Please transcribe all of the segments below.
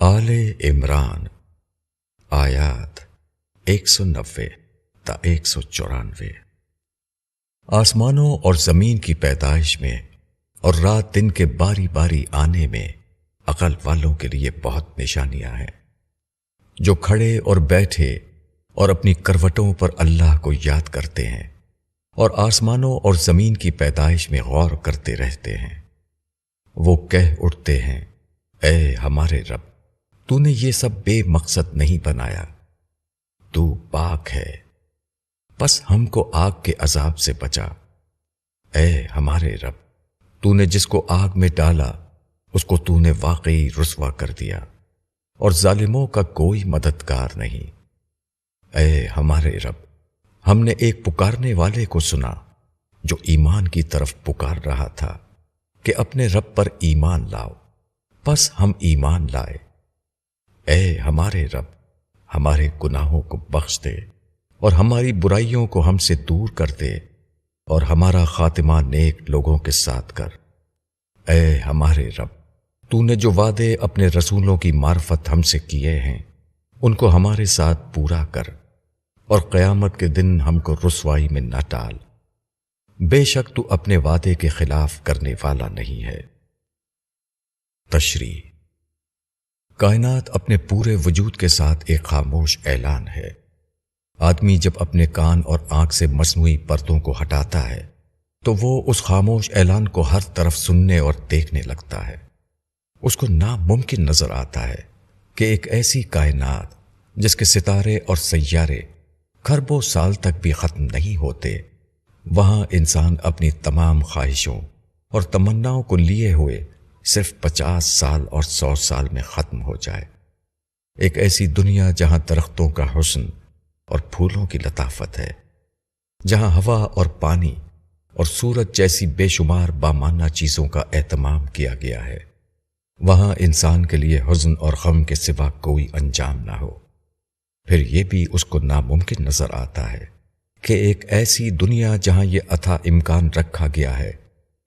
آل عمران آیات 190 تا 194۔ آسمانوں اور زمین کی پیدائش میں اور رات دن کے باری باری آنے میں عقل والوں کے لیے بہت نشانیاں ہیں، جو کھڑے اور بیٹھے اور اپنی کروٹوں پر اللہ کو یاد کرتے ہیں اور آسمانوں اور زمین کی پیدائش میں غور کرتے رہتے ہیں۔ وہ کہہ اٹھتے ہیں، اے ہمارے رب، تو نے یہ سب بے مقصد نہیں بنایا، تو پاک ہے، بس ہم کو آگ کے عذاب سے بچا۔ اے ہمارے رب، تو نے جس کو آگ میں ڈالا اس کو تو نے واقعی رسوا کر دیا، اور ظالموں کا کوئی مددگار نہیں۔ اے ہمارے رب، ہم نے ایک پکارنے والے کو سنا جو ایمان کی طرف پکار رہا تھا کہ اپنے رب پر ایمان لاؤ، بس ہم ایمان لائے۔ اے ہمارے رب، ہمارے گناہوں کو بخش دے اور ہماری برائیوں کو ہم سے دور کر دے اور ہمارا خاتمہ نیک لوگوں کے ساتھ کر۔ اے ہمارے رب، تو نے جو وعدے اپنے رسولوں کی معرفت ہم سے کیے ہیں ان کو ہمارے ساتھ پورا کر، اور قیامت کے دن ہم کو رسوائی میں نہ ڈال۔ بے شک تو اپنے وعدے کے خلاف کرنے والا نہیں ہے۔ تشریح: کائنات اپنے پورے وجود کے ساتھ ایک خاموش اعلان ہے۔ آدمی جب اپنے کان اور آنکھ سے مصنوعی پردوں کو ہٹاتا ہے تو وہ اس خاموش اعلان کو ہر طرف سننے اور دیکھنے لگتا ہے۔ اس کو ناممکن نظر آتا ہے کہ ایک ایسی کائنات جس کے ستارے اور سیارے کھربوں سال تک بھی ختم نہیں ہوتے، وہاں انسان اپنی تمام خواہشوں اور تمناؤں کو لیے ہوئے صرف 50 سال اور 100 سال میں ختم ہو جائے۔ ایک ایسی دنیا جہاں درختوں کا حسن اور پھولوں کی لطافت ہے، جہاں ہوا اور پانی اور سورج جیسی بے شمار بامانہ چیزوں کا اہتمام کیا گیا ہے، وہاں انسان کے لیے حزن اور غم کے سوا کوئی انجام نہ ہو۔ پھر یہ بھی اس کو ناممکن نظر آتا ہے کہ ایک ایسی دنیا جہاں یہ عطا امکان رکھا گیا ہے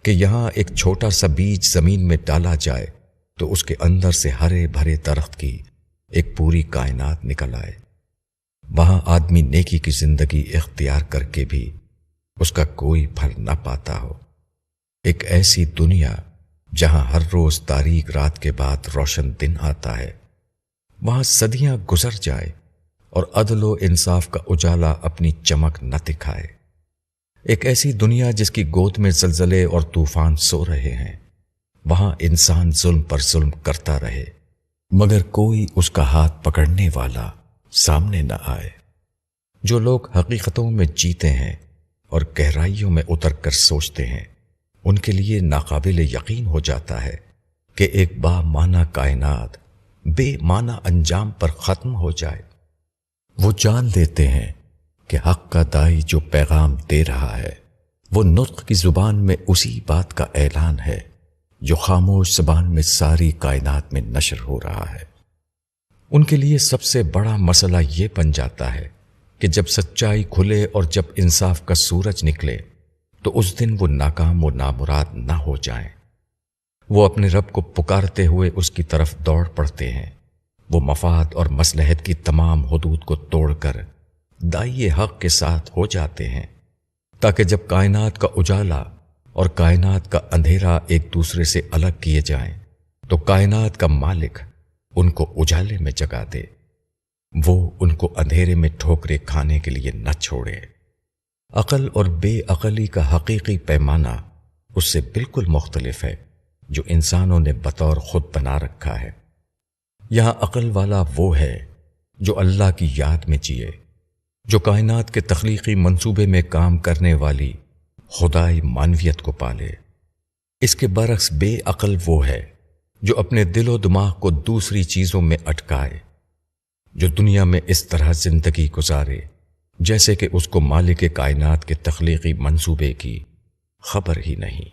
کہ یہاں ایک چھوٹا سا بیج زمین میں ڈالا جائے تو اس کے اندر سے ہرے بھرے درخت کی ایک پوری کائنات نکل آئے، وہاں آدمی نیکی کی زندگی اختیار کر کے بھی اس کا کوئی پھل نہ پاتا ہو۔ ایک ایسی دنیا جہاں ہر روز تاریک رات کے بعد روشن دن آتا ہے، وہاں صدیاں گزر جائے اور عدل و انصاف کا اجالا اپنی چمک نہ دکھائے۔ ایک ایسی دنیا جس کی گود میں زلزلے اور طوفان سو رہے ہیں، وہاں انسان ظلم پر ظلم کرتا رہے مگر کوئی اس کا ہاتھ پکڑنے والا سامنے نہ آئے۔ جو لوگ حقیقتوں میں جیتے ہیں اور گہرائیوں میں اتر کر سوچتے ہیں، ان کے لیے ناقابل یقین ہو جاتا ہے کہ ایک بامعنی کائنات بے معنی انجام پر ختم ہو جائے۔ وہ جان لیتے ہیں کہ حق کا داعی جو پیغام دے رہا ہے وہ نطق کی زبان میں اسی بات کا اعلان ہے جو خاموش زبان میں ساری کائنات میں نشر ہو رہا ہے۔ ان کے لیے سب سے بڑا مسئلہ یہ بن جاتا ہے کہ جب سچائی کھلے اور جب انصاف کا سورج نکلے تو اس دن وہ ناکام و نامراد نہ ہو جائیں۔ وہ اپنے رب کو پکارتے ہوئے اس کی طرف دوڑ پڑتے ہیں۔ وہ مفاد اور مصلحت کی تمام حدود کو توڑ کر داعی حق کے ساتھ ہو جاتے ہیں، تاکہ جب کائنات کا اجالا اور کائنات کا اندھیرا ایک دوسرے سے الگ کیے جائیں تو کائنات کا مالک ان کو اجالے میں جگا دے، وہ ان کو اندھیرے میں ٹھوکریں کھانے کے لیے نہ چھوڑے۔ عقل اور بے عقلی کا حقیقی پیمانہ اس سے بالکل مختلف ہے جو انسانوں نے بطور خود بنا رکھا ہے۔ یہاں عقل والا وہ ہے جو اللہ کی یاد میں جیے، جو کائنات کے تخلیقی منصوبے میں کام کرنے والی خدائی معنویت کو پالے۔ اس کے برعکس بے عقل وہ ہے جو اپنے دل و دماغ کو دوسری چیزوں میں اٹکائے، جو دنیا میں اس طرح زندگی گزارے جیسے کہ اس کو مالک کائنات کے تخلیقی منصوبے کی خبر ہی نہیں۔